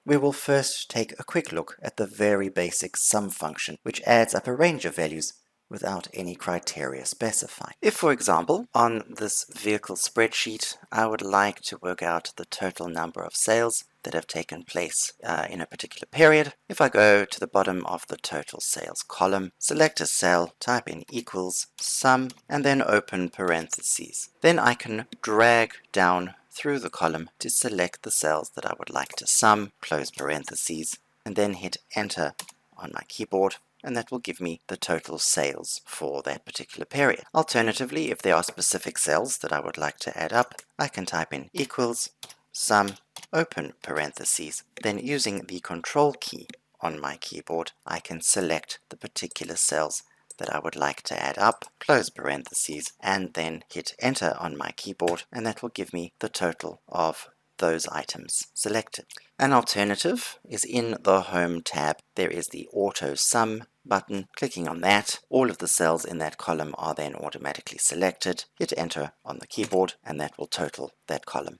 We will first take a quick look at the very basic sum function, which adds up a range of values without any criteria specified. If, for example, on this vehicle spreadsheet, I would like to work out the total number of sales that have taken place in a particular period, if I go to the bottom of the total sales column, select a cell, type in equals sum, and then open parentheses. Then I can drag down through the column to select the cells that I would like to sum, close parentheses, and then hit enter on my keyboard, and that will give me the total sales for that particular period. Alternatively, if there are specific cells that I would like to add up, I can type in equals sum, open parentheses, then using the control key on my keyboard, I can select the particular cells that I would like to add up, close parentheses, and then hit enter on my keyboard, and that will give me the total of those items selected. An alternative is in the Home tab. There is the Auto Sum button. Clicking on that, all of the cells in that column are then automatically selected. Hit enter on the keyboard, and that will total that column